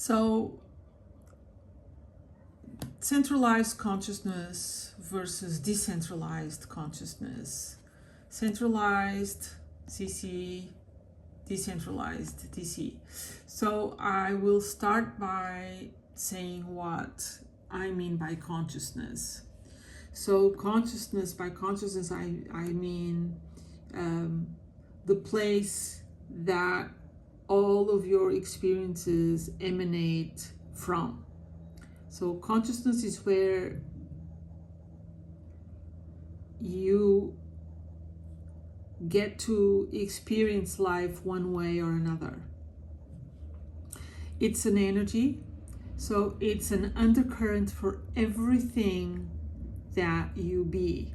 So, centralized consciousness versus decentralized consciousness. Centralized, CC, decentralized, DC. So I will start by saying what I mean by consciousness. So consciousness, by consciousness, I mean the place that all of your experiences emanate from. So consciousness is where you get to experience life one way or another. It's an energy, so it's an undercurrent for everything that you be,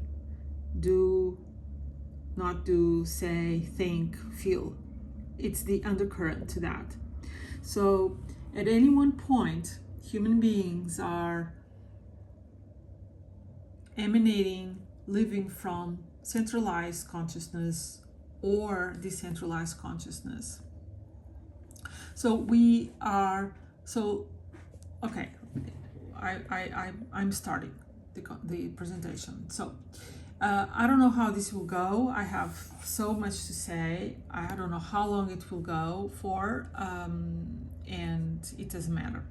do, not do, say, think, feel. It's the undercurrent to that. So at any one point, human beings are emanating, living from centralized consciousness or decentralized consciousness. So we are, okay, I'm starting the presentation. So I don't know how this will go. I have so much to say. I don't know how long it will go for, and it doesn't matter.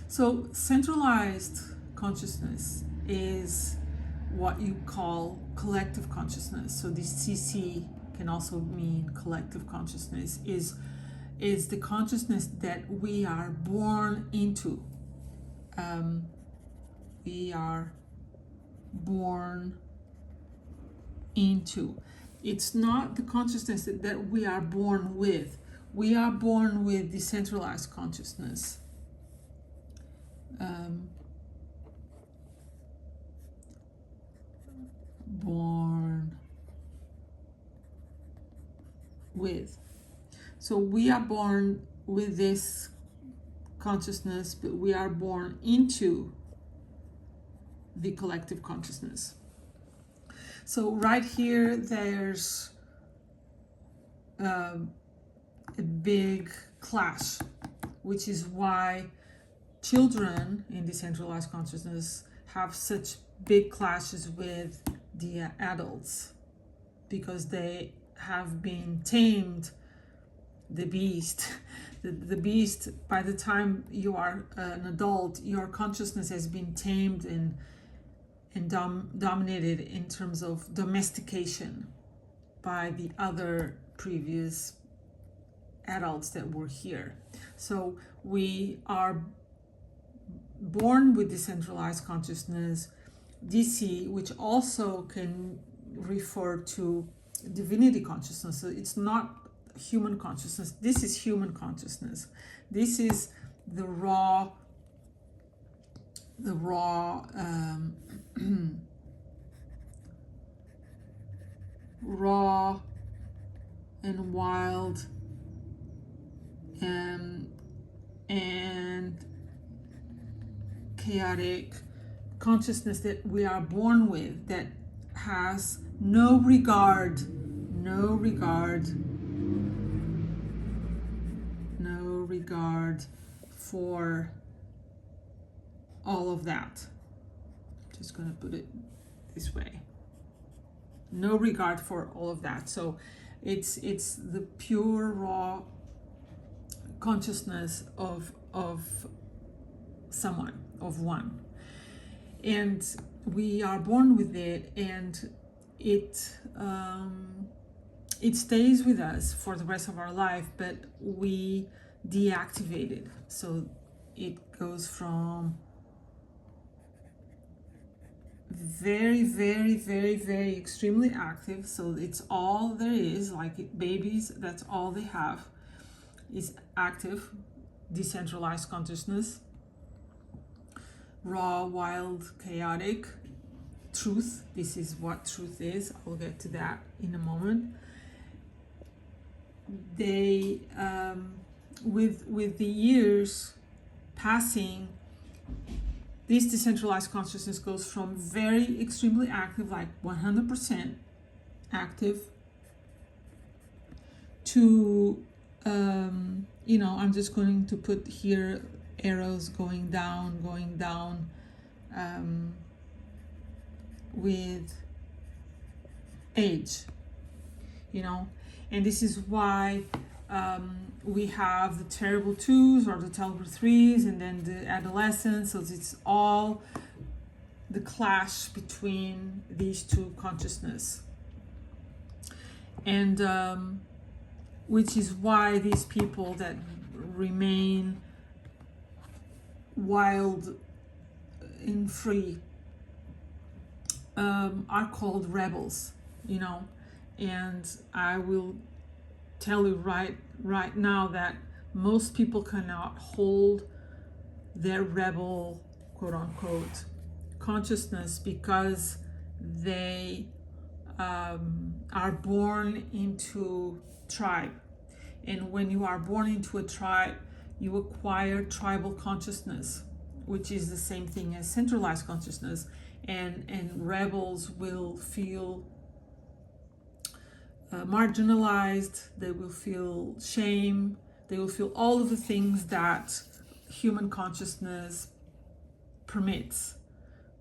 So centralized consciousness is what you call collective consciousness. So this CC can also mean collective consciousness, is the consciousness that we are born into. We are born into. It's not the consciousness that we are born with. We are born with decentralized consciousness. Born with. So we are born with this consciousness, but we are born into the collective consciousness. So right here, there's a big clash, which is why children in decentralized consciousness have such big clashes with the adults, because they have been tamed. The beast, the beast, by the time you are an adult, your consciousness has been tamed and dominated in terms of domestication by the other previous adults that were here. So we are born with decentralized consciousness, DC, which also can refer to divinity consciousness. So it's not human consciousness. This is human consciousness. This is the raw raw and wild and chaotic consciousness that we are born with, that has no regard for all of that. Just gonna put it this way. No regard for all of that. So it's the pure raw consciousness of someone, of one. And we are born with it, and it stays with us for the rest of our life, but we deactivate it. So it goes from very, very, very, very extremely active. So it's all there is, like babies, that's all they have is active, decentralized consciousness, raw, wild, chaotic, truth. This is what truth is. I'll get to that in a moment. They, with the years passing, this decentralized consciousness goes from very extremely active, like 100% active, to I'm just going to put here arrows going down, with age, and this is why we have the terrible twos or the terrible threes, and then the adolescence. So it's all the clash between these two consciousness, and which is why these people that remain wild and free are called rebels, and I will tell you right now that most people cannot hold their rebel, quote unquote, consciousness because they are born into tribe. And when you are born into a tribe, you acquire tribal consciousness, which is the same thing as centralized consciousness. And rebels will feel marginalized, they will feel shame, they will feel all of the things that human consciousness permits.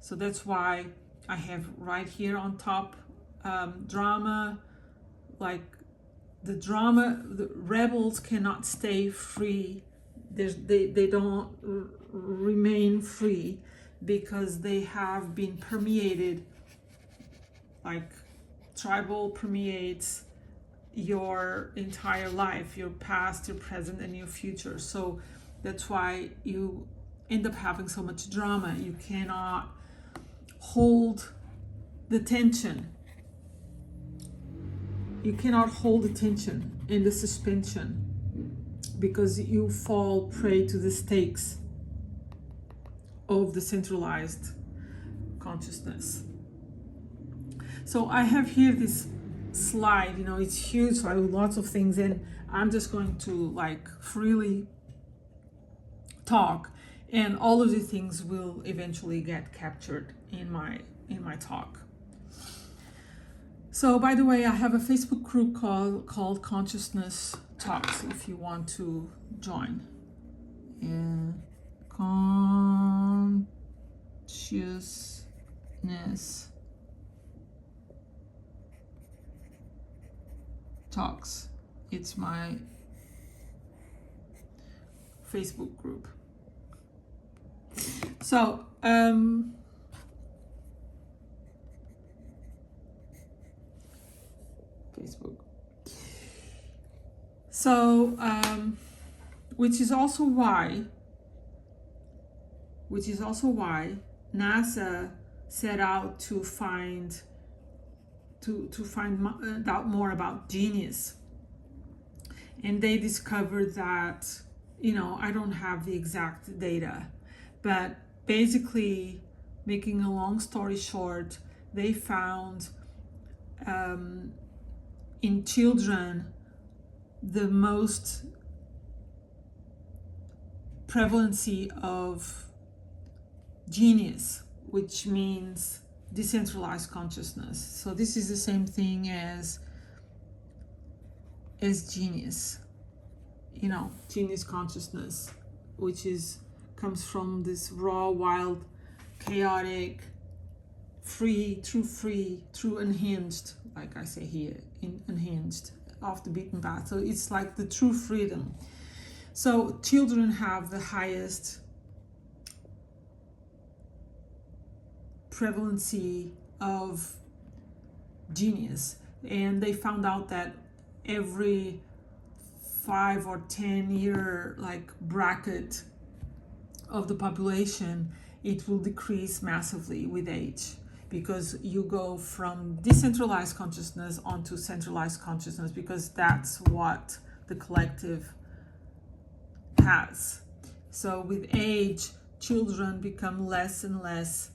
So that's why I have right here on top drama. Like the rebels cannot stay free. They don't remain free because they have been permeated, like tribal permeates your entire life, your past, your present, and your future. So that's why you end up having so much drama. You cannot hold the tension. You cannot hold the tension and the suspension because you fall prey to the stakes of the centralized consciousness. So I have here this slide, it's huge, so I have lots of things, and I'm just going to freely talk, and all of the things will eventually get captured in my talk. So by the way, I have a Facebook group called Consciousness Talks if you want to join. Consciousness Talks. It's my Facebook group. So Facebook. So which is also why NASA set out to find out more about genius, and they discovered that I don't have the exact data, but basically, making a long story short, they found in children the most prevalency of genius, which means decentralized consciousness. So this is the same thing as genius, genius consciousness, which comes from this raw, wild, chaotic, free, true, unhinged, like I say here, unhinged, off the beaten path. So it's like the true freedom. So children have the highest prevalency of genius, and they found out that every 5 or 10 year bracket of the population, it will decrease massively with age, because you go from decentralized consciousness onto centralized consciousness, because that's what the collective has. So with age, children become less and less,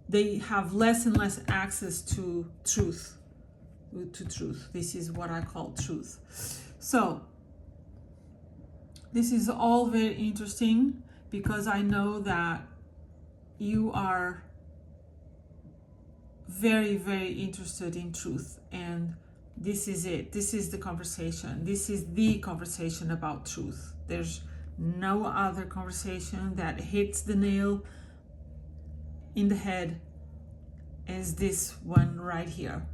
they have less and less access to truth. This is what I call truth. So this is all very interesting, because I know that you are very, very interested in truth, and this is it. This is the conversation. This is the conversation about truth. There's no other conversation that hits the nail in the head as this one right here.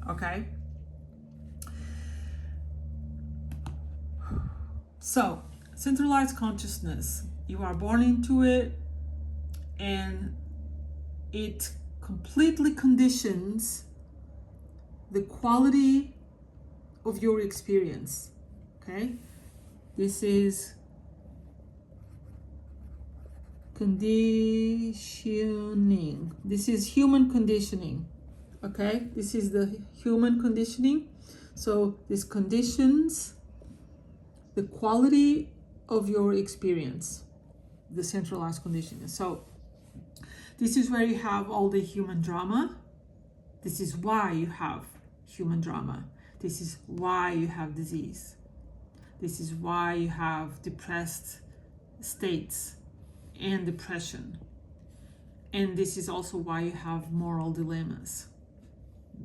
Okay? So, centralized consciousness. You are born into it, and it completely conditions the quality of your experience. Okay? This is conditioning. This is human conditioning. Okay? This is the human conditioning. So this conditions the quality of your experience, the centralized conditioning. So this is where you have all the human drama. This is why you have human drama. This is why you have disease. This is why you have depressed states and depression. And this is also why you have moral dilemmas.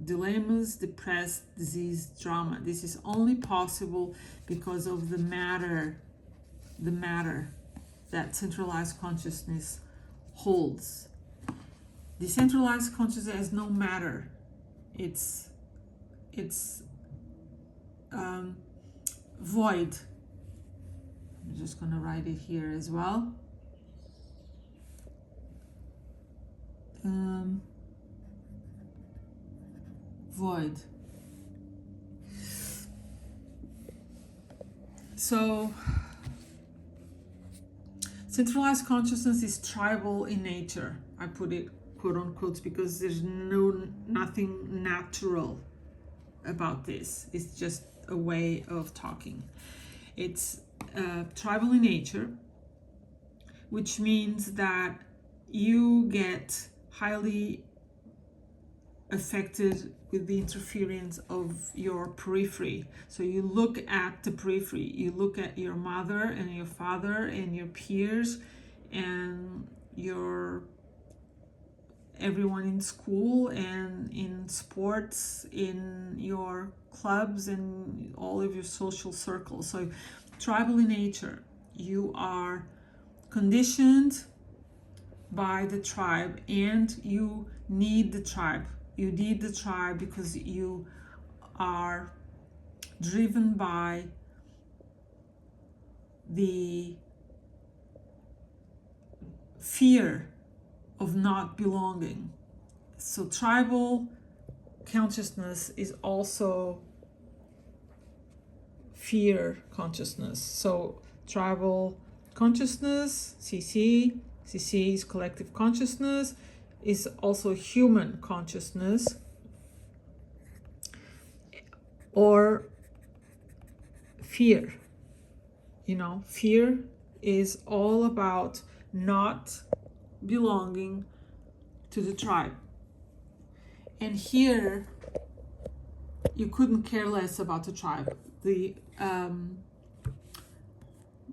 Dilemmas, depressed, disease, drama. This is only possible because of the matter that centralized consciousness holds. Decentralized consciousness has no matter. It's void. I'm just gonna write it here as well. Void. So centralized consciousness is tribal in nature. I put it quote unquote because there's nothing natural about this. It's just a way of talking. It's tribal in nature, which means that you get highly affected with the interference of your periphery. So you look at the periphery, you look at your mother and your father and your peers and everyone in school and in sports, in your clubs and all of your social circles. So tribal in nature, you are conditioned by the tribe and you need the tribe. You need the tribe because you are driven by the fear of not belonging. So tribal consciousness is also fear consciousness. So tribal consciousness, CC is collective consciousness, is also human consciousness, or fear. Fear is all about not belonging to the tribe. And here, you couldn't care less about the tribe. The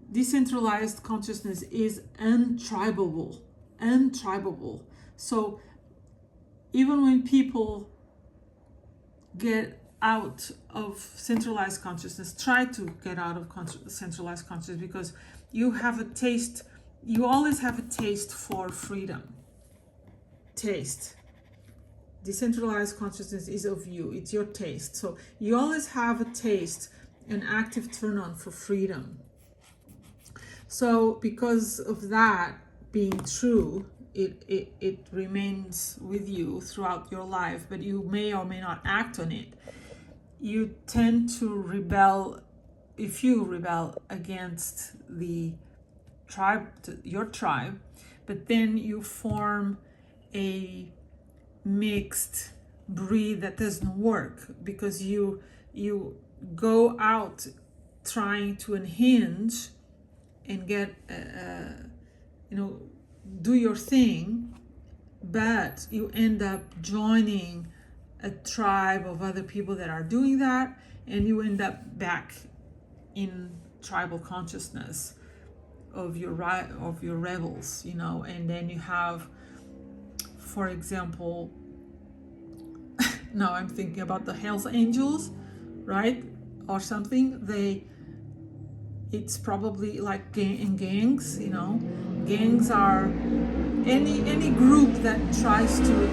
decentralized consciousness is untribable. So even when people get out of centralized consciousness, try to get out of centralized consciousness, because you always have a taste for freedom. Taste. Decentralized consciousness is of you, it's your taste. So you always have a taste, an active turn on for freedom. So because of that being true, it remains with you throughout your life, but you may or may not act on it. You tend to rebel. If you rebel against the tribe, your tribe, but then you form a mixed breed that doesn't work, because you go out trying to unhinge and get do your thing, but you end up joining a tribe of other people that are doing that, and you end up back in tribal consciousness of your rebels, and then you have, for example, now I'm thinking about the Hells Angels, right? Or something. It's probably like in gangs, you know. Gangs are any group that tries to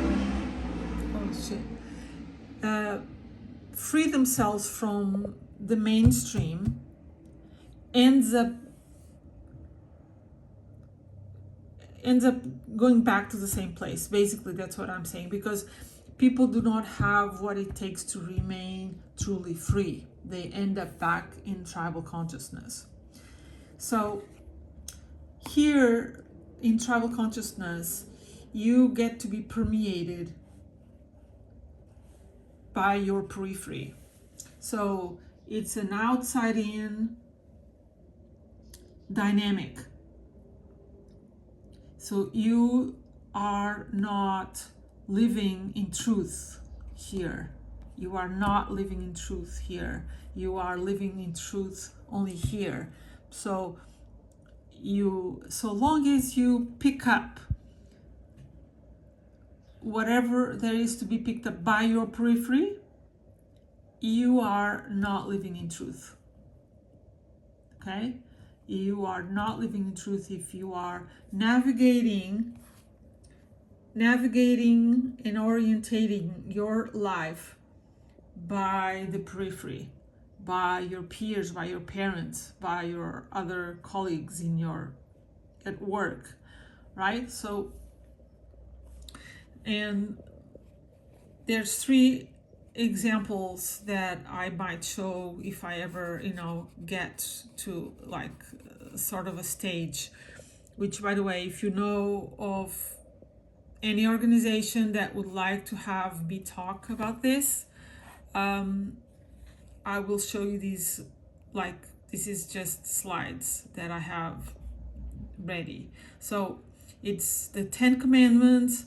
free themselves from the mainstream ends up going back to the same place. Basically, that's what I'm saying, because people do not have what it takes to remain truly free. They end up back in tribal consciousness. So here in tribal consciousness, you get to be permeated by your periphery. So it's an outside-in dynamic. So you are not living in truth here. You are not living in truth here. You are living in truth only here. So long as you pick up whatever there is to be picked up by your periphery, you are not living in truth. Okay? You are not living in truth if you are navigating and orientating your life by the periphery, by your peers, by your parents, by your other colleagues at work, right? So, and there's 3 examples that I might show if I ever, get to like sort of a stage, which, by the way, if you know of any organization that would like to have me talk about this, I will show you these, like, this is just slides that I have ready. So it's the 10 commandments,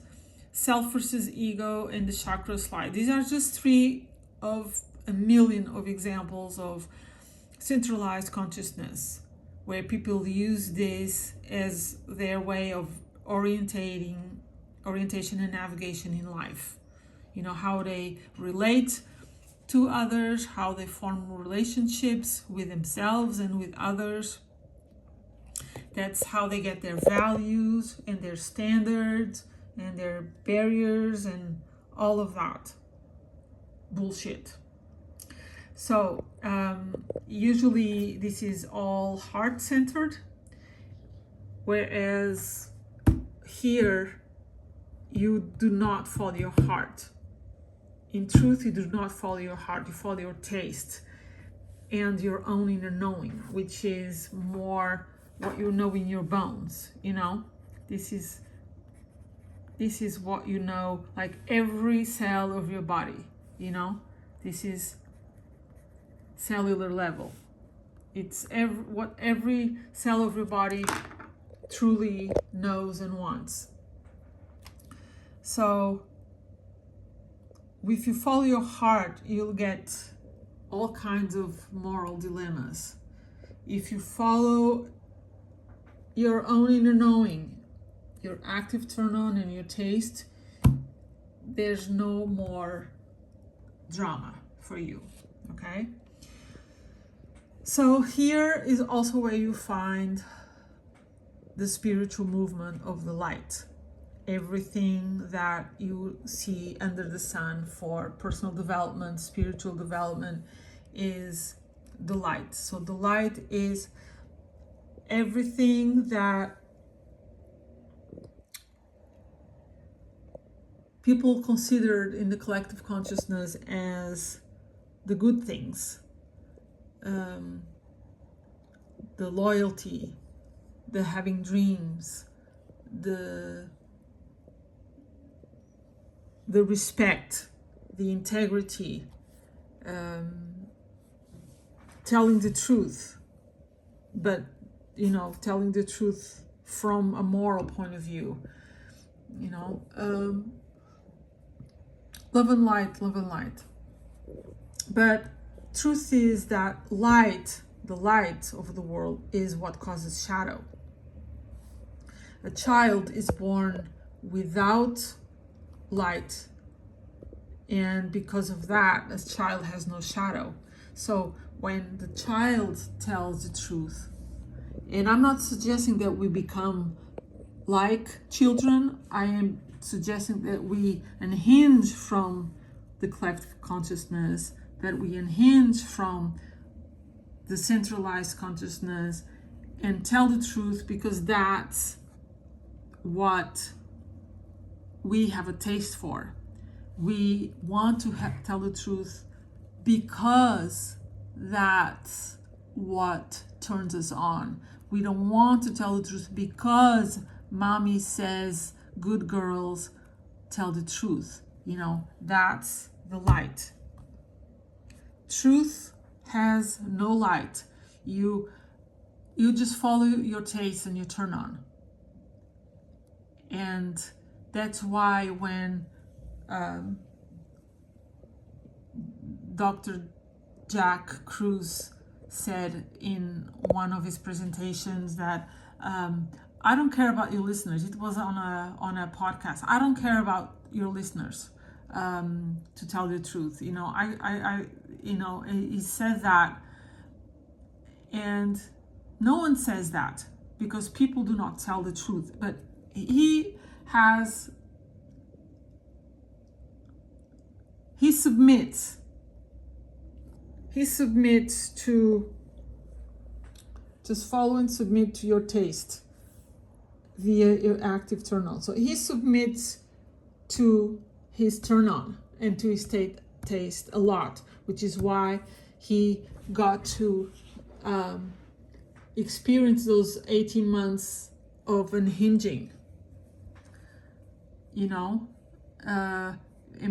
self versus ego, and the chakra slide. These are just 3 of a million of examples of centralized consciousness, where people use this as their way of orientation and navigation in life. How they relate to others, how they form relationships with themselves and with others. That's how they get their values and their standards and their barriers and all of that bullshit. So usually this is all heart-centered, whereas here you do not follow your heart. In truth, you do not follow your heart, you follow your taste and your own inner knowing, which is more what you know in your bones. This is what you know, like every cell of your body. This is cellular level. It's what every cell of your body truly knows and wants. So if you follow your heart, you'll get all kinds of moral dilemmas. If you follow your own inner knowing, your active turn on and your taste, there's no more drama for you. Okay? So here is also where you find the spiritual movement of the light. Everything that you see under the sun for personal development, spiritual development, is the light. So the light is everything that people considered in the collective consciousness as the good things. The loyalty, the having dreams, the respect, the integrity, telling the truth, but telling the truth from a moral point of view. Love and light. But truth is that light, the light of the world, is what causes shadow. A child is born without light, and because of that, a child has no shadow. So when the child tells the truth, and I'm not suggesting that we become like children, I am suggesting that we unhinge from the collective consciousness, that we unhinge from the centralized consciousness and tell the truth, because that's what we have a taste for. We want to tell the truth because that's what turns us on. We don't want to tell the truth because mommy says good girls tell the truth. That's the light. Truth has no light. You just follow your taste and you turn on. And that's why when Dr. Jack Kruse said in one of his presentations that I don't care about your listeners. It was on a podcast. I don't care about your listeners, to tell the truth. He said that, and no one says that because people do not tell the truth. But he submits to just follow and submit to your taste via your active turn on. So he submits to his turn on and to his taste a lot, which is why he got to experience those 18 months of unhinging, and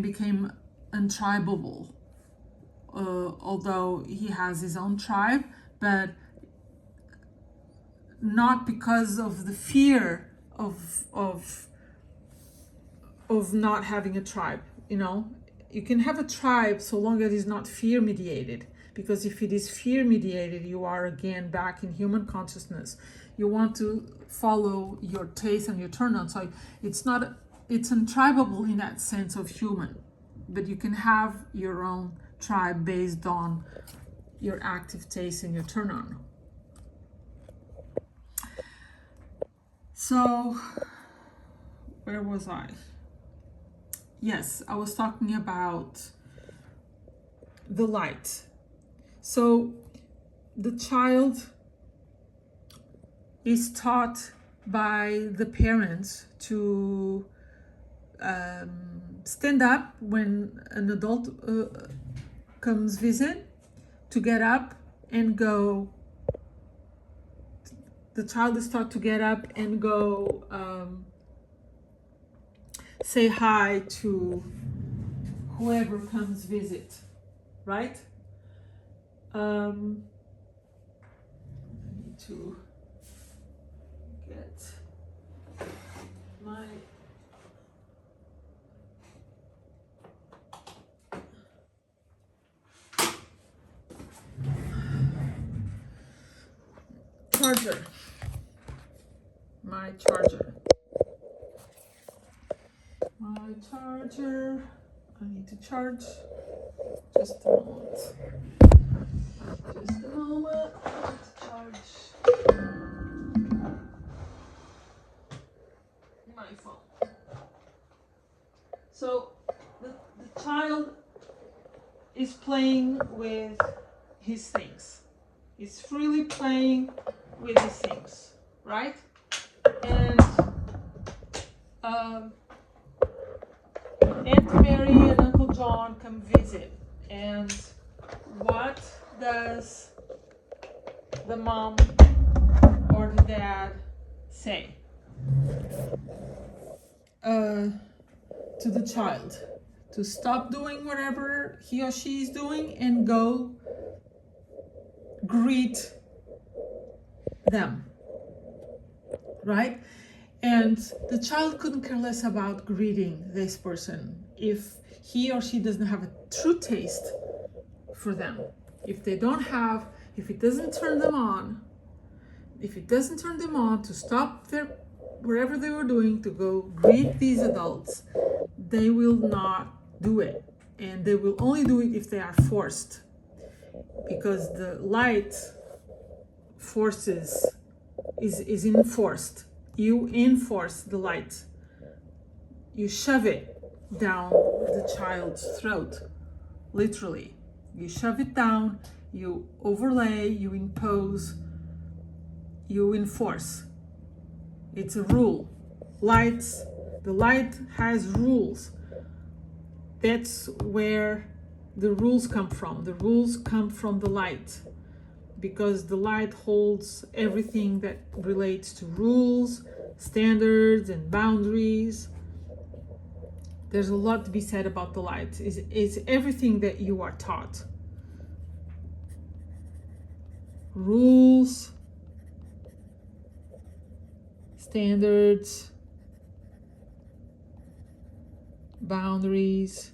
became untribable. Although he has his own tribe, but not because of the fear of not having a tribe. You can have a tribe so long as it's not fear mediated, because if it is fear mediated, you are again back in human consciousness. You want to follow your taste and your turn on. So it's untribable in that sense of human, but you can have your own tribe based on your active taste and your turn on. So where was I? Yes, I was talking about the light. So the child is taught by the parents to stand up when an adult comes visit, to get up and go. The child is taught to get up and go say hi to whoever comes visit, right? I need to get my charger. My charger. I need to charge. Just a moment. Just a moment. I need to charge my phone. So the child is playing with his things. He's freely playing with his things, right? And Aunt Mary and Uncle John come visit. And what does the mom or the dad say to the child? To stop doing whatever he or she is doing and go greet them, right? And the child couldn't care less about greeting this person if he or she doesn't have a true taste for them. If it doesn't turn them on, to stop whatever they were doing to go greet these adults, they will not do it. And they will only do it if they are forced. because the light forces is enforced. You enforce the light. You shove it down the child's throat, literally. You shove it down, you overlay, you impose, you enforce. It's a rule. The light has rules. That's where the rules come from. The rules come from the light, because the light holds everything that relates to rules, standards, and boundaries. There's a lot to be said about the light. It's everything that you are taught. Rules, standards, boundaries,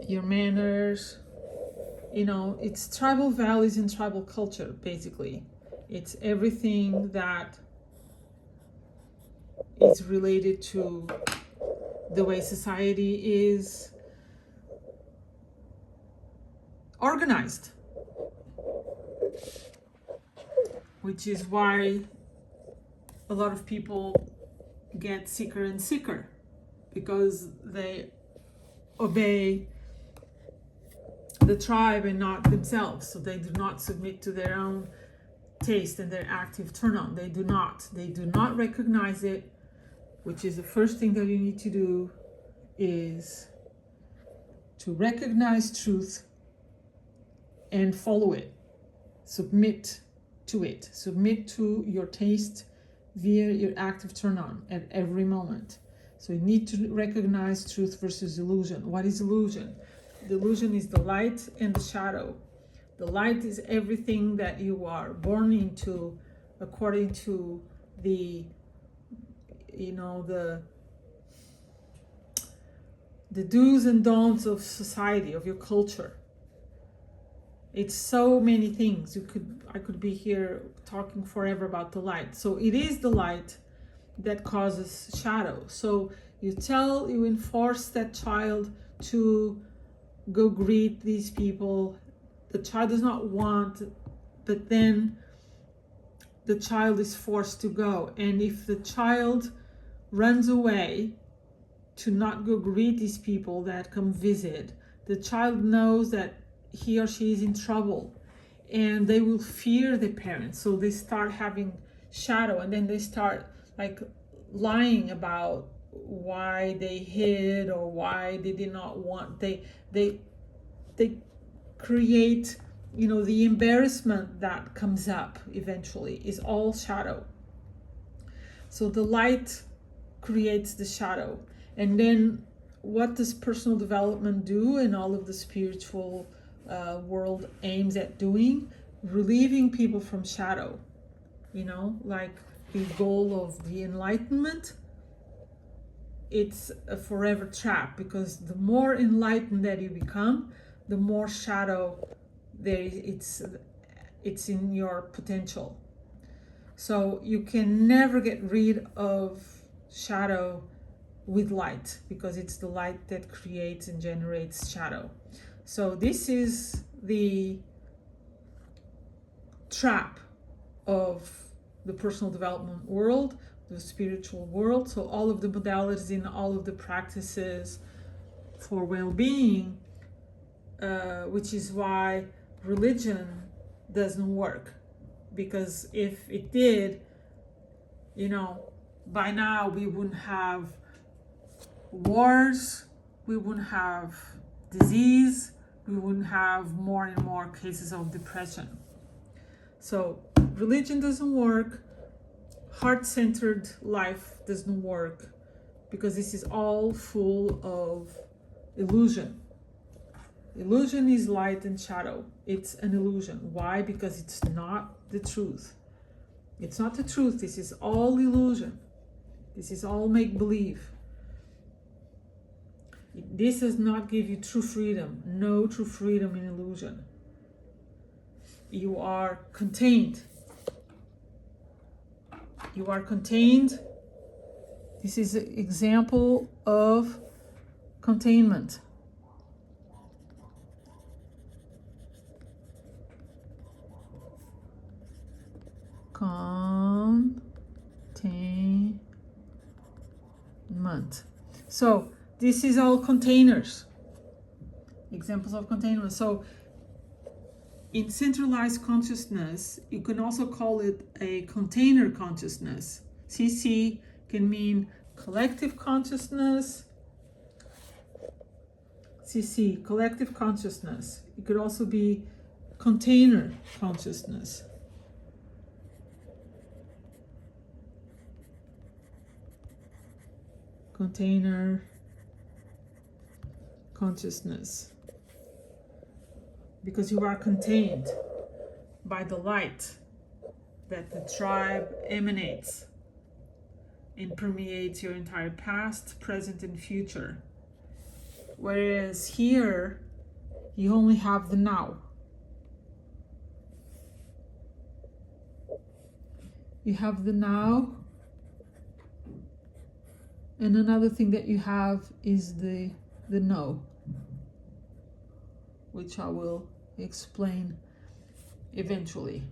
your manners. It's tribal values and tribal culture, basically. It's everything that is related to the way society is organized, which is why a lot of people get sicker and sicker, because they obey the tribe and not themselves. So they do not submit to their own taste and their active turn on. They do not recognize it, which is the first thing that you need to do, is to recognize truth and follow it. Submit to it. Submit to your taste via your active turn on at every moment. So you need to recognize truth versus illusion. What is illusion? The illusion is the light and the shadow. The light is everything that you are born into according to the do's and don'ts of society, of your culture. It's so many things. I could be here talking forever about the light. So it is the light that causes shadow. So you enforce that child to go greet these people. The child does not want, but then the child is forced to go. And if the child runs away to not go greet these people that come visit, the child knows that he or she is in trouble, and they will fear the parents. So they start having shadow, and then they start lying about why they hid or why they did not want. They create, the embarrassment that comes up eventually is all shadow. So the light creates the shadow. And then what does personal development do, and all of the spiritual world aims at doing? Relieving people from shadow. The goal of the enlightenment, it's a forever trap, because the more enlightened that you become, the more shadow it's in your potential. So you can never get rid of shadow with light, because it's the light that creates and generates shadow. So this is the trap of the personal development world, the spiritual world. So all of the modalities and all of the practices for well-being, which is why religion doesn't work. Because if it did, by now we wouldn't have wars, we wouldn't have disease, we wouldn't have more and more cases of depression. So religion doesn't work, heart-centered life doesn't work, because this is all full of illusion. Illusion is light and shadow. It's an illusion. Why? Because it's not the truth. It's not the truth. This is all illusion. This is all make-believe. This does not give you true freedom. No true freedom in illusion. You are contained. You are contained. This is an example of containment. containment. So this is all containers, examples of containment. So in centralized consciousness, you can also call it a container consciousness. CC can mean collective consciousness. CC, collective consciousness. It could also be container consciousness. Container consciousness. Because you are contained by the light that the tribe emanates and permeates your entire past, present, and future. Whereas here, you only have the now. You have the now, and another thing that you have is the no, which I will explain eventually.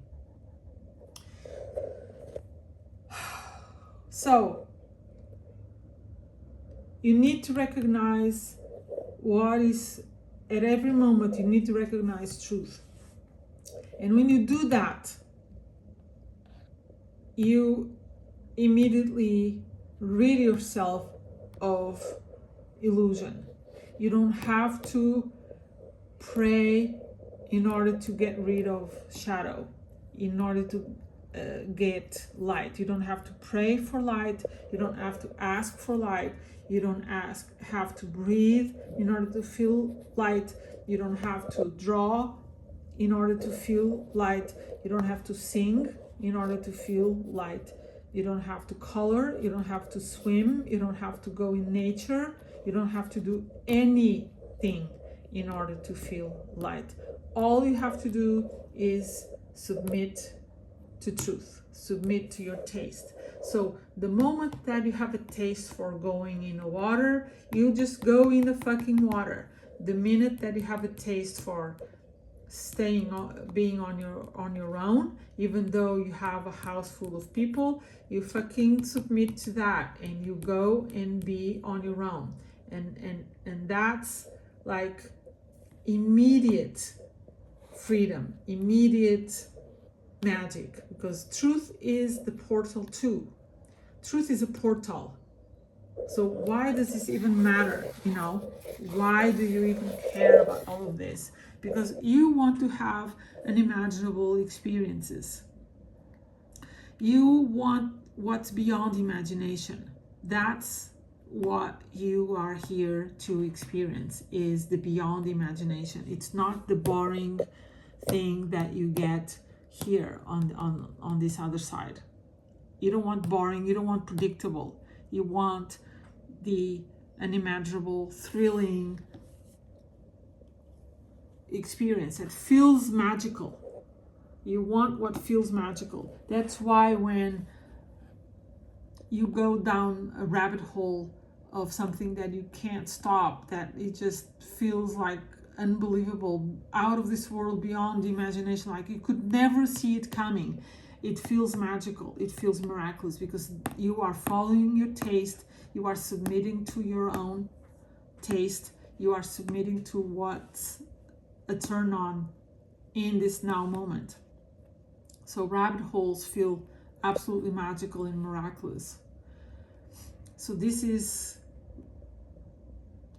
So, you need to recognize what is, at every moment, you need to recognize truth. And when you do that, you immediately rid yourself of illusion. You don't have to pray in order to get rid of shadow, in order to get light. You don't have to pray for light. You don't have to ask for light. You don't have to breathe in order to feel light. You don't have to draw in order to feel light. You don't have to sing in order to feel light. You don't have to color. You don't have to swim. You don't have to go in nature. You don't have to do anything in order to feel light. All you have to do is submit to truth, submit to your taste. So the moment that you have a taste for going in the water, you just go in the fucking water. The minute that you have a taste for being on your own, even though you have a house full of people, you fucking submit to that and you go and be on your own. And that's like immediate freedom, immediate magic, because truth is the portal too. Truth is a portal. So why does this even matter? Why do you even care about all of this? Because you want to have unimaginable experiences. You want what's beyond imagination. That's what you are here to experience, is the beyond imagination. It's not the boring thing that you get here on this other side. You don't want boring, you don't want predictable. You want the unimaginable, thrilling experience that feels magical. You want what feels magical. That's why when you go down a rabbit hole of something that you can't stop, that it just feels like unbelievable, out of this world, beyond imagination, like you could never see it coming, it feels magical, it feels miraculous, because you are following your taste, you are submitting to your own taste, you are submitting to what's a turn on in this now moment. So rabbit holes feel absolutely magical and miraculous. So this is,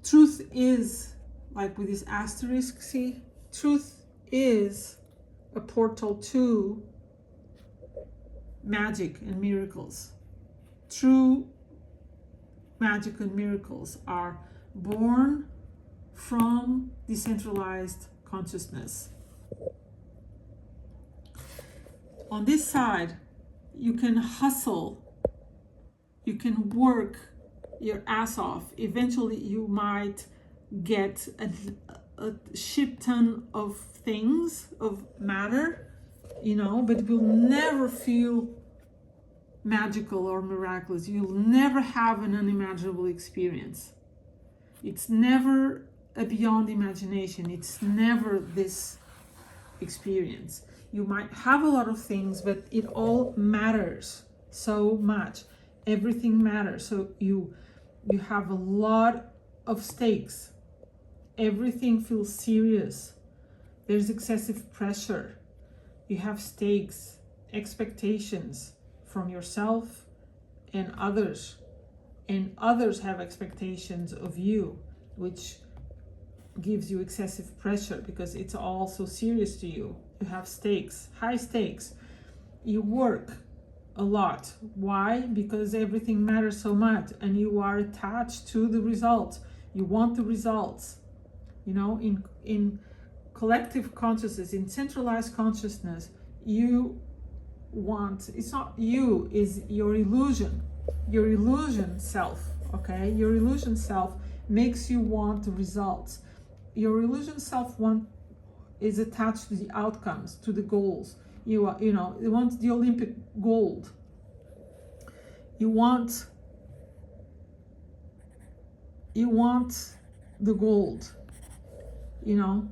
truth is, like with this asterisk, see, truth is a portal to magic and miracles. True magic and miracles are born from decentralized consciousness. On this side, you can hustle, you can work your ass off. Eventually you might get a shit ton of things, of matter, but it will never feel magical or miraculous. You'll never have an unimaginable experience. It's never a beyond imagination. It's never this experience. You might have a lot of things, but it all matters so much. Everything matters. So you have a lot of stakes. Everything feels serious. There's excessive pressure. You have stakes, expectations from yourself and others. And others have expectations of you, which gives you excessive pressure because it's all so serious to you. You have stakes, high stakes. You work a lot. Why? Because everything matters so much and you are attached to the results. You want the results. You know, in collective consciousness, in centralized consciousness, you want, it's not you, is your illusion self, okay? Your illusion self makes you want the results. Your illusion self is attached to the outcomes, to the goals. You want the Olympic gold. You want the gold,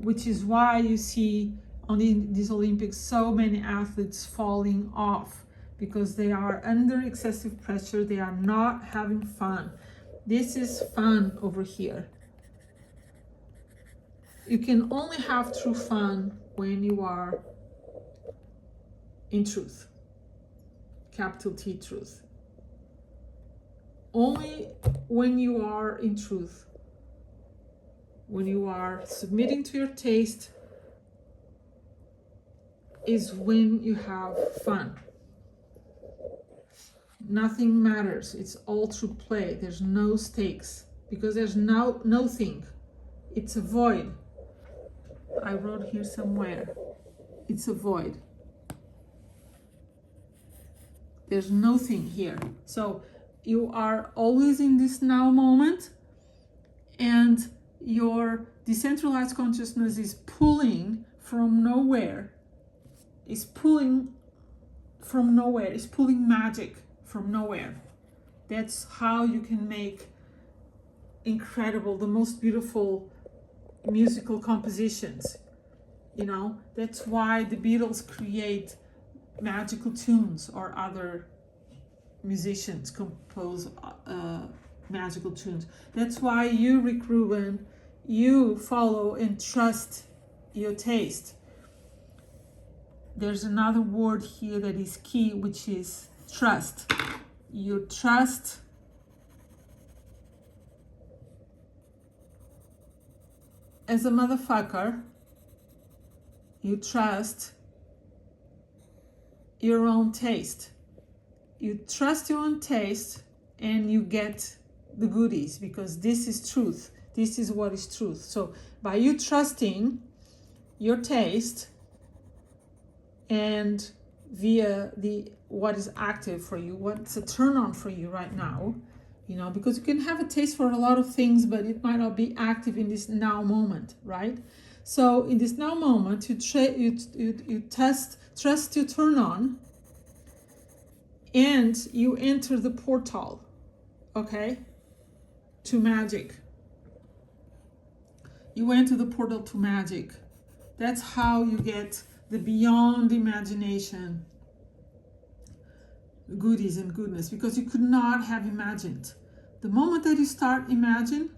which is why you see on these Olympics so many athletes falling off, because they are under excessive pressure. They are not having fun. This is fun over here. You can only have true fun when you are in truth, capital T, truth. Only when you are in truth, when you are submitting to your taste, is when you have fun. Nothing matters. It's all through play. There's no stakes because there's nothing. It's a void. I wrote here somewhere. It's a void. There's nothing here. So you are always in this now moment, and your decentralized consciousness is pulling from nowhere. Is pulling from nowhere. Is pulling magic from nowhere. That's how you can make incredible, the most beautiful musical compositions. That's why the Beatles create magical tunes, or other musicians compose magical tunes. That's why you, Rick Rubin, you follow and trust your taste. There's another word here that is key, which is trust. You trust as a motherfucker. You trust your own taste. You trust your own taste and you get the goodies, because this is truth. This is what is truth. So by you trusting your taste and via what is active for you, what's a turn on for you right now, because you can have a taste for a lot of things, but it might not be active in this now moment, right? So in this now moment, you trust to turn on, and you enter the portal, okay, to magic. You enter the portal to magic. That's how you get the beyond imagination goodies and goodness, because you could not have imagined. The moment you start imagine,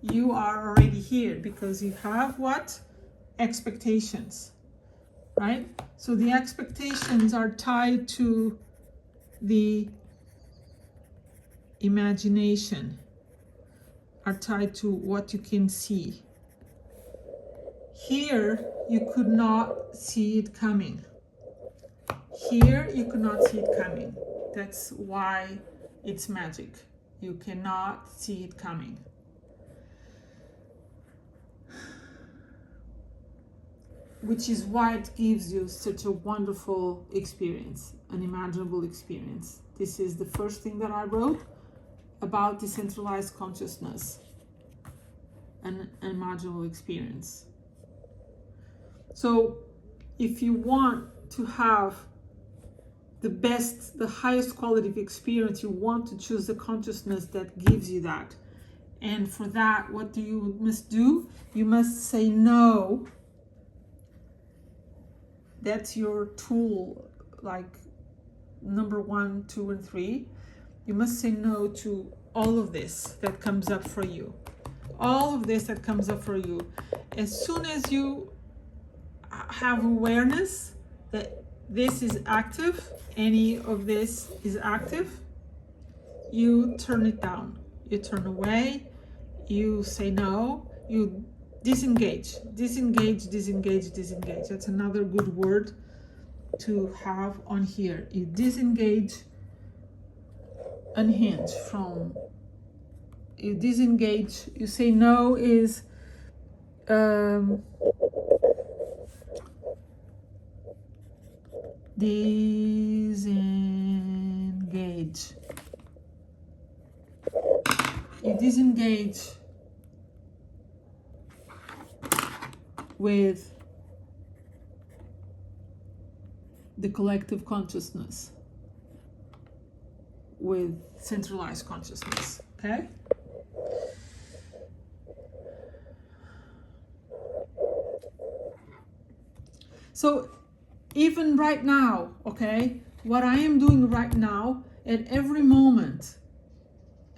you are already here, because you have what? Expectations, right? So the expectations are tied to the imagination, are tied to what you can see. Here, you could not see it coming. Here, you could not see it coming. That's why it's magic. You cannot see it coming. Which is why it gives you such a wonderful experience, unimaginable experience. This is the first thing that I wrote about decentralized consciousness, an unimaginable experience. So if you want to have the highest quality of experience, you want to choose the consciousness that gives you that. And for that, what you must do? You must say no That's your tool, like number 1, 2, and 3. You must say no to all of this that comes up for you. All of this that comes up for you. As soon as you have awareness that this is active, any of this is active, you turn it down. You turn away, you say no, you disengage. Disengage, disengage, disengage. That's another good word to have on here. You disengage, unhinge from, you disengage, you say no is disengage. You disengage with the collective consciousness, with centralized consciousness, okay? So even right now, okay, what I am doing right now, at every moment,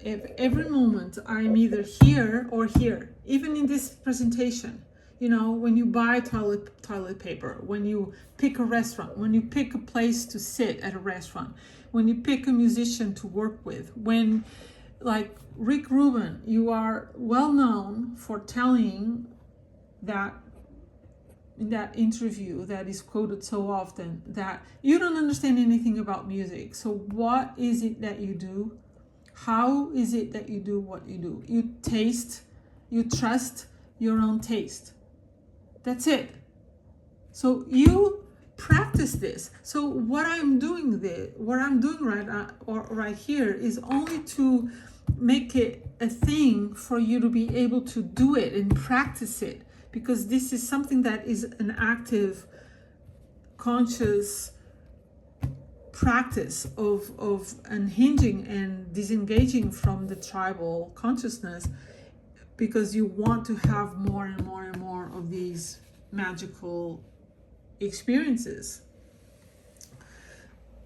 I'm either here or here. Even in this presentation, you know, when you buy toilet paper, when you pick a restaurant, when you pick a place to sit at a restaurant, when you pick a musician to work with, when, like Rick Rubin, you are well known for telling that in that interview that is quoted so often, that you don't understand anything about music. So what is it that you do? How is it that you do what you do? You taste, you trust your own taste. That's it. So you practice this. So what I'm doing right here is only to make it a thing for you to be able to do it and practice it, because this is something that is an active, conscious practice of unhinging and disengaging from the tribal consciousness, because you want to have more and more and more of these magical experiences.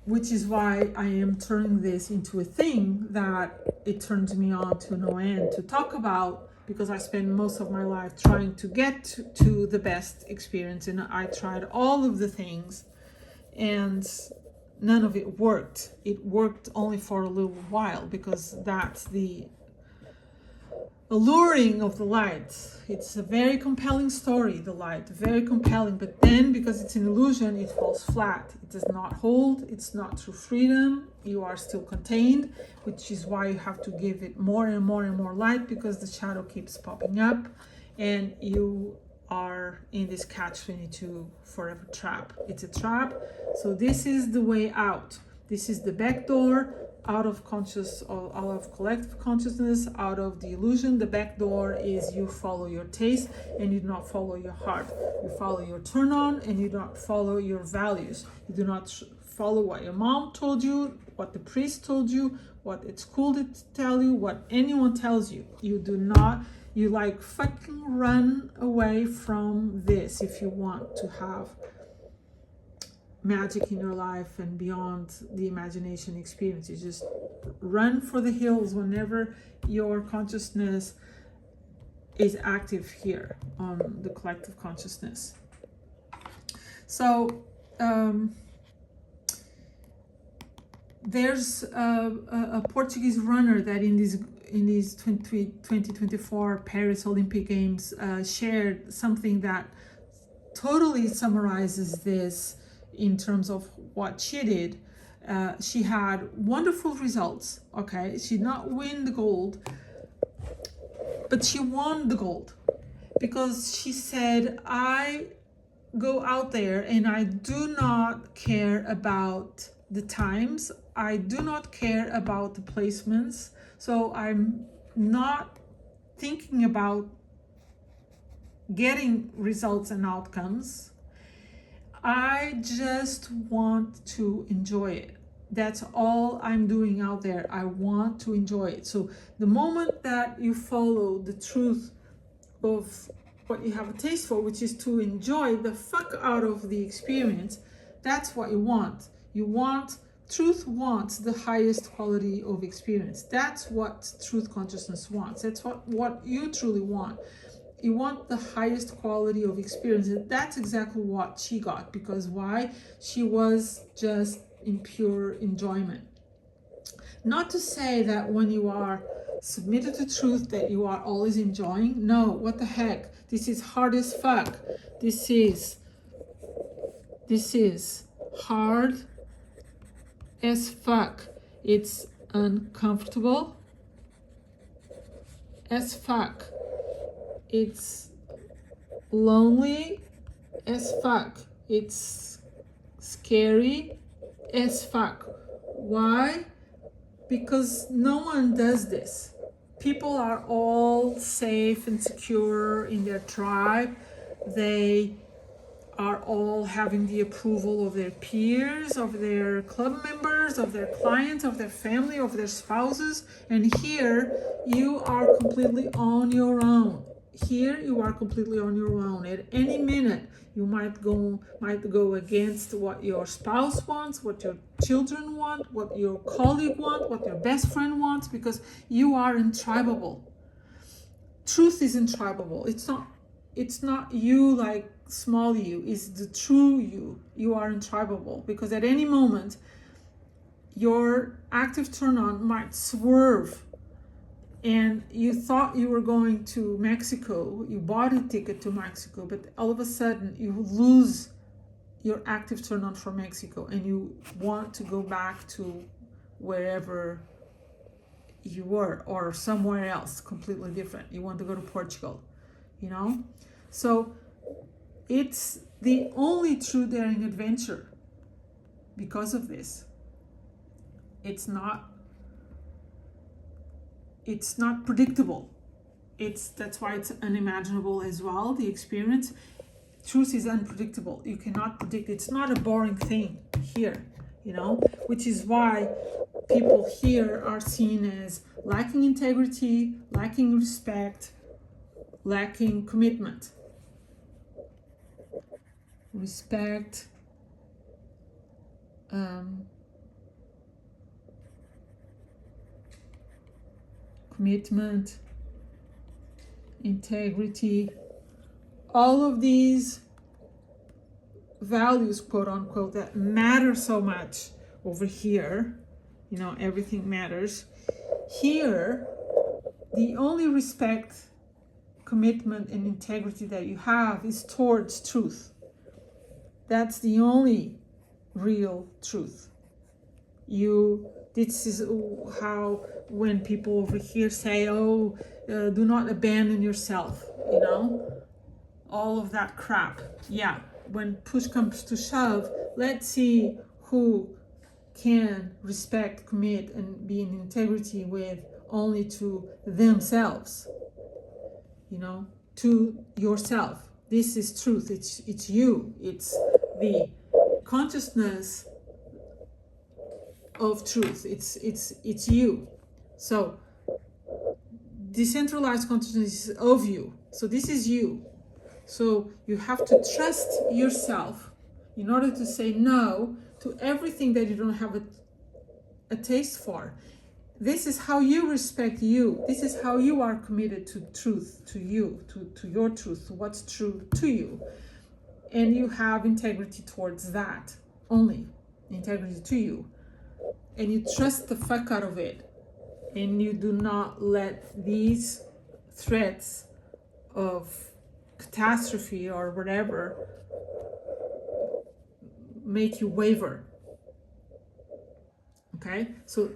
Which is why I am turning this into a thing that it turns me on to no end to talk about, because I spend most of my life trying to get to the best experience, and I tried all of the things and none of it worked. It worked only for a little while, because that's the alluring of the light. It's a very compelling story, the light, very compelling, but then because it's an illusion, it falls flat. It does not hold. It's not true freedom. You are still contained, which is why you have to give it more and more and more light, because the shadow keeps popping up and you are in this catch-22 forever trap. It's a trap. So this is the way out. This is the back door out of collective consciousness, out of the illusion. The back door is you follow your taste and you do not follow your heart. You follow your turn on and you do not follow your values. You do not follow what your mom told you, what the priest told you, what it's cool to tell you, what anyone tells you. You do not, you like fucking run away from this if you want to have magic in your life and beyond the imagination experience. You just run for the hills whenever your consciousness is active here on the collective consciousness. So there's a Portuguese runner that in these 2024 Paris Olympic Games shared something that totally summarizes this in terms of what she did. She had wonderful results, okay? She did not win the gold, but she won the gold because she said, I go out there and I do not care about the times. I do not care about the placements. So I'm not thinking about getting results and outcomes. I just want to enjoy it. That's all I'm doing out there. I want to enjoy it. So the moment that you follow the truth of what you have a taste for, which is to enjoy the fuck out of the experience. That's what you want. Truth wants the highest quality of experience. That's what truth consciousness wants. That's what you truly want. You want the highest quality of experience. And that's exactly what she got. Because why? She was just in pure enjoyment. Not to say that when you are submitted to truth that you are always enjoying. No, what the heck? This is hard as fuck. This is hard as fuck. It's uncomfortable as fuck. It's lonely as fuck. It's scary as fuck. Why? Because no one does this. People are all safe and secure in their tribe. They are all having the approval of their peers, of their club members, of their clients, of their family, of their spouses. And here you are completely on your own. Here you are completely on your own. At any minute, you might go against what your spouse wants, what your children want, what your colleague wants, what your best friend wants, because you are intribable. Truth is intribable. It's not you like small you, it's the true you. You are intribable because at any moment your active turn on might swerve, and you thought you were going to Mexico, you bought a ticket to Mexico, but all of a sudden you lose your active turn on for Mexico and you want to go back to wherever you were or somewhere else completely different. You want to go to Portugal, So it's the only true daring adventure because of this. It's not predictable. That's why it's unimaginable as well. The experience, truth is unpredictable. You cannot predict. It's not a boring thing here, which is why people here are seen as lacking integrity, lacking respect, lacking commitment. Respect, commitment, integrity, all of these values, quote unquote, that matter so much over here, everything matters. Here, the only respect, commitment, and integrity that you have is towards truth. That's the only real truth. This is how when people over here say, do not abandon yourself, all of that crap. Yeah, when push comes to shove, let's see who can respect, commit, and be in integrity with only to themselves, to yourself. This is truth. It's you. It's the consciousness of truth. It's you. So decentralized consciousness is of you. So this is you. So you have to trust yourself in order to say no to everything that you don't have a taste for. This is how you respect you. This is how you are committed to truth, to you, to your truth, to what's true to you. And you have integrity towards that, only integrity to you. And you trust the fuck out of it. And you do not let these threats of catastrophe or whatever make you waver. Okay? So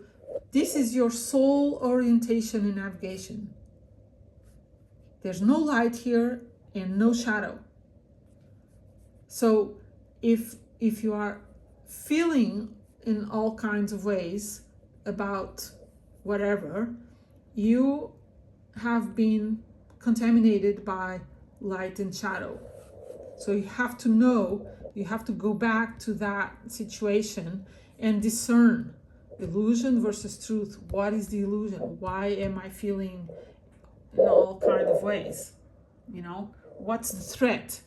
this is your sole orientation and navigation. There's no light here and no shadow. So if you are feeling in all kinds of ways about whatever, you have been contaminated by light and shadow. So you have to know, you have to go back to that situation and discern illusion versus truth. What is the illusion? Why am I feeling in all kinds of ways? What's the threat?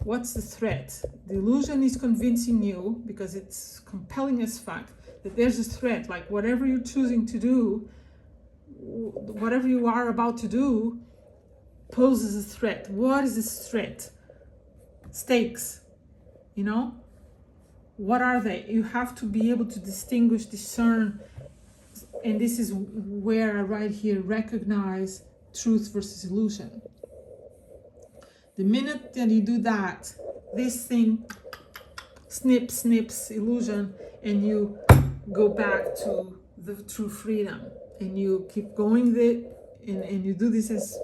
What's the threat? The illusion is convincing you, because it's compelling as fact, that there's a threat. Like whatever you're choosing to do, whatever you are about to do, poses a threat. What is this threat? Stakes, you know? What are they? You have to be able to distinguish, discern, and this is where I write here, recognize truth versus illusion. The minute that you do that, this thing snips illusion, and you go back to the true freedom, and you keep going and you do this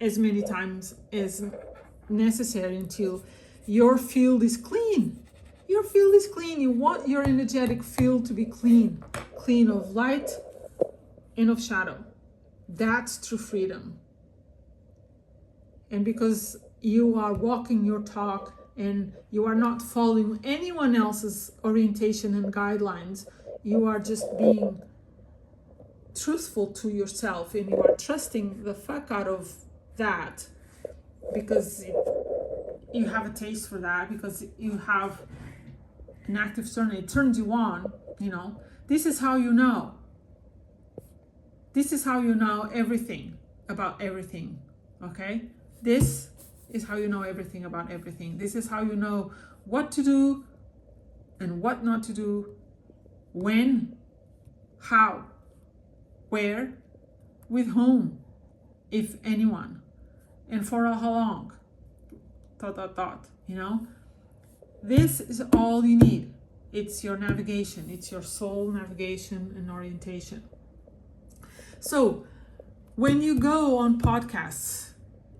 as many times as necessary until your field is clean. Your field is clean. You want your energetic field to be clean of light and of shadow. That's true freedom. And because you are walking your talk and you are not following anyone else's orientation and guidelines, you are just being truthful to yourself, and you are trusting the fuck out of that, because you have a taste for that, because you have an active turn. It turns you on, you know. This is how you know. This is how you know everything about everything, okay? This is how you know everything about everything. This is how you know what to do and what not to do, when, how, where, with whom, if anyone, and for how long, ... you know? This is all you need. It's your navigation. It's your soul navigation and orientation. So when you go on podcasts,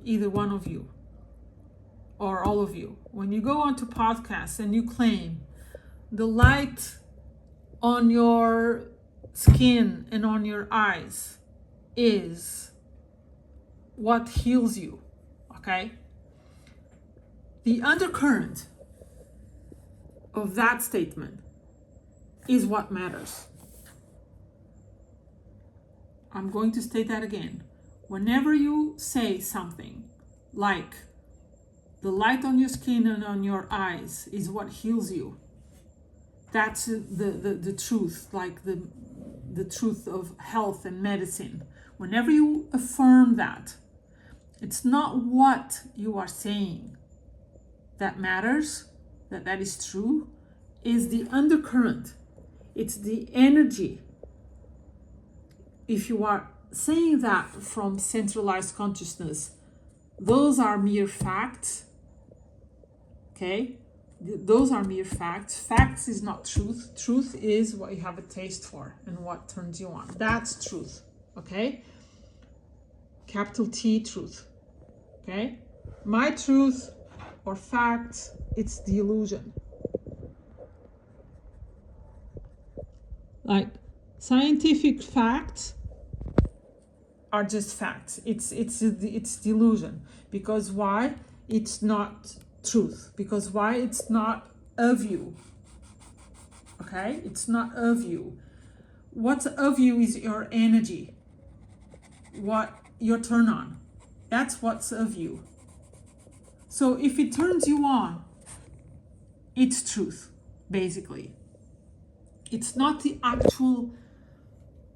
either one of you or all of you, when you go onto podcasts and you claim the light on your skin and on your eyes is what heals you, okay? The undercurrent of that statement is what matters. I'm going to state that again. Whenever you say something like the light on your skin and on your eyes is what heals you, that's the truth, like the truth of health and medicine. Whenever you affirm that, it's not what you are saying that matters, that is true, is the undercurrent. It's the energy. If you are saying that from centralized consciousness, those are mere facts, okay? Those are mere facts. Facts is not truth. Truth is what you have a taste for and what turns you on. That's truth, okay? Capital T, truth, okay? My truth or fact, it's the illusion. Like scientific facts are just facts. It's the illusion. Because why? It's not truth. Because why? It's not of you. Okay? It's not of you. What's of you is your energy. What your turn on. That's what's of you. So if it turns you on, it's truth, basically. It's not the actual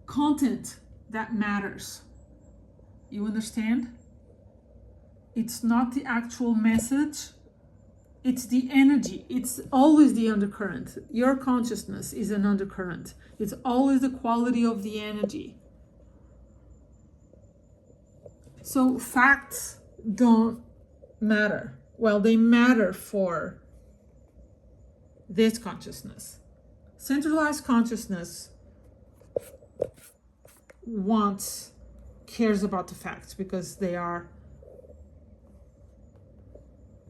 content that matters. You understand? It's not the actual message. It's the energy. It's always the undercurrent. Your consciousness is an undercurrent. It's always the quality of the energy. So facts don't matter. Well, they matter for this consciousness. Centralized consciousness cares about the facts because they are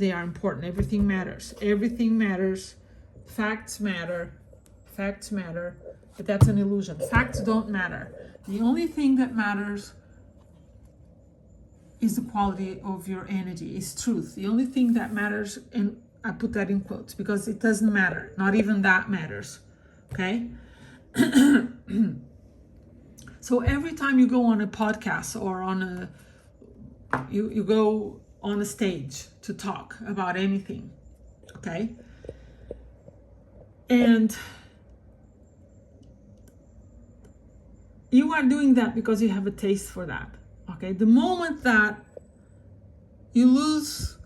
important. Everything matters. Everything matters. Facts matter. Facts matter. But that's an illusion. Facts don't matter. The only thing that matters is the quality of your energy, is truth. The only thing that matters, and I put that in quotes because it doesn't matter. Not even that matters. Okay? So every time you go on a podcast or on you go on a stage to talk about anything, okay? And you are doing that because you have a taste for that, okay? The moment that you lose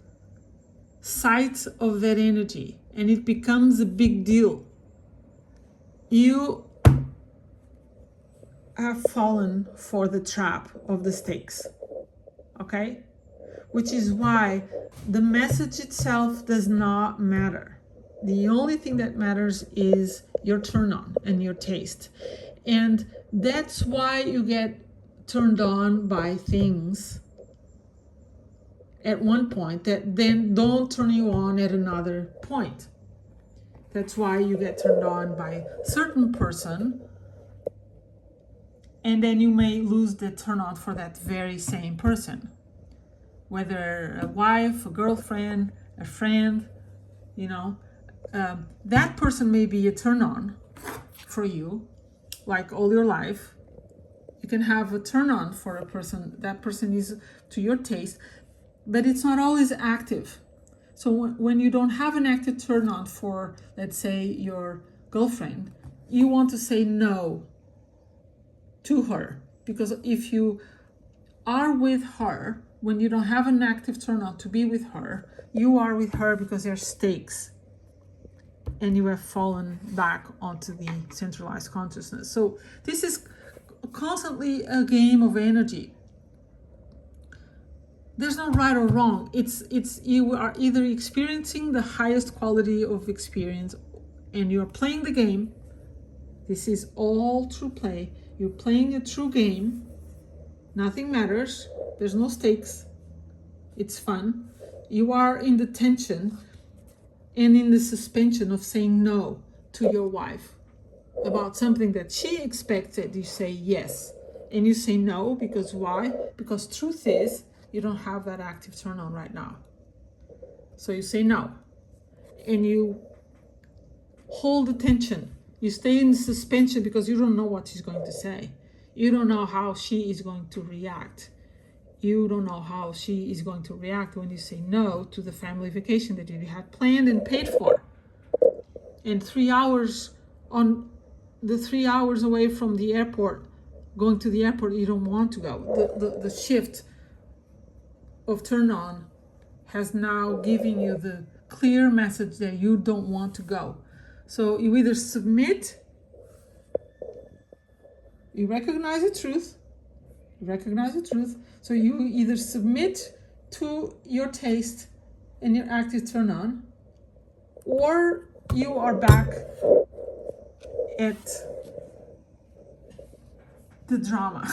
sight of that energy and it becomes a big deal, you have fallen for the trap of the stakes, okay? Which is why the message itself does not matter. The only thing that matters is your turn on and your taste. And that's why you get turned on by things at one point that then don't turn you on at another point. That's why you get turned on by a certain person, and then you may lose the turn on for that very same person. Whether a wife, a girlfriend, a friend, you know, that person may be a turn on for you, like all your life. You can have a turn on for a person, that person is to your taste, but it's not always active. So when you don't have an active turn on for, let's say, your girlfriend, you want to say no to her. Because if you are with her, when you don't have an active turn on to be with her, you are with her because there's stakes. And you have fallen back onto the centralized consciousness. So this is constantly a game of energy. There's no right or wrong. It's you are either experiencing the highest quality of experience and you're playing the game. This is all true play. You're playing a true game. Nothing matters. There's no stakes. It's fun. You are in the tension and in the suspension of saying no to your wife about something that she expects that you say yes. And you say no because why? Because truth is, you don't have that active turn on right now. So you say no. And you hold the tension. You stay in suspension because you don't know what she's going to say. You don't know how she is going to react. You don't know how she is going to react when you say no to the family vacation that you had planned and paid for. And 3 hours on the 3 hours away from the airport, going to the airport, you don't want to go. The shift of turn on has now given you the clear message that you don't want to go. So you either submit, you recognize the truth, so you either submit to your taste and your active turn on, or you are back at the drama.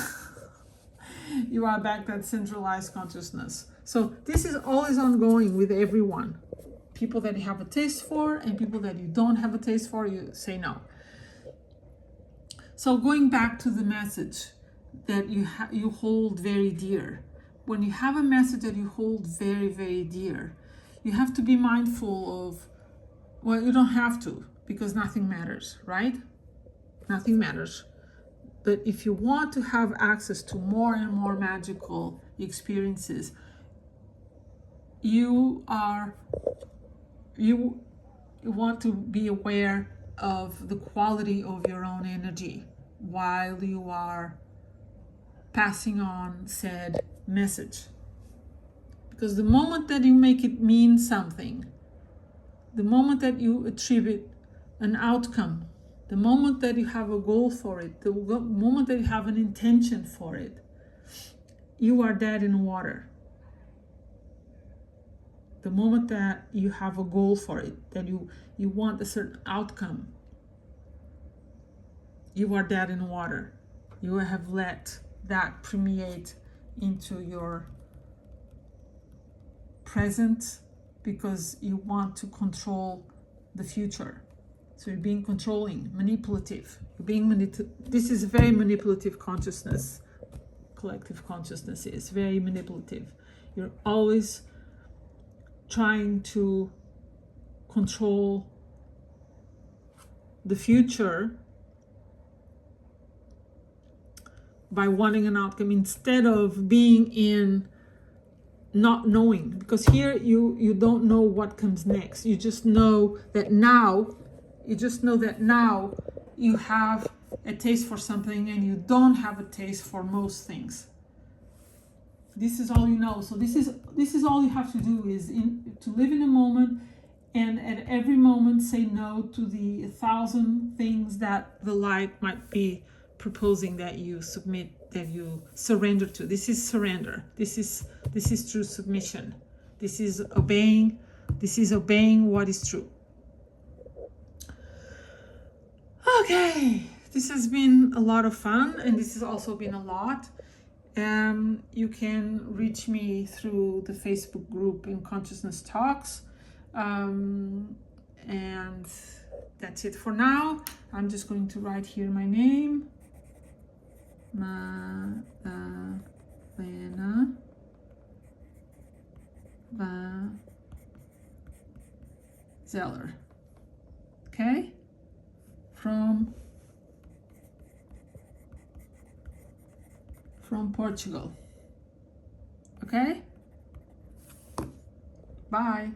You are back at centralized consciousness. So this is always ongoing with everyone. People that you have a taste for and people that you don't have a taste for, you say no. So going back to the message that you hold very dear. When you have a message that you hold very, very dear, you have to be mindful of, well, you don't have to, because nothing matters, right? Nothing matters. But if you want to have access to more and more magical experiences, you want to be aware of the quality of your own energy while you are passing on said message. Because the moment that you make it mean something, the moment that you attribute an outcome, the moment that you have a goal for it, the moment that you have an intention for it, you are dead in water. The moment that you have a goal for it, that you want a certain outcome, you are dead in water. You have let that permeate into your present because you want to control the future. So you're being controlling, manipulative. This is very manipulative consciousness. Collective consciousness is very manipulative. You're always trying to control the future by wanting an outcome instead of being in not knowing, because here you don't know what comes next. You just know that now you have a taste for something and you don't have a taste for most things. This is all you know. So this is all you have to do, is to live in a moment, and at every moment say no to the 1,000 things that the light might be proposing that you submit, that you surrender to. This is surrender. This is true submission. This is obeying what is true. Okay, this has been a lot of fun, and this has also been a lot. You can reach me through the Facebook group in Consciousness Talks. And that's it for now. I'm just going to write here my name. Madalena Zeller. Okay? From Portugal. Okay? Bye.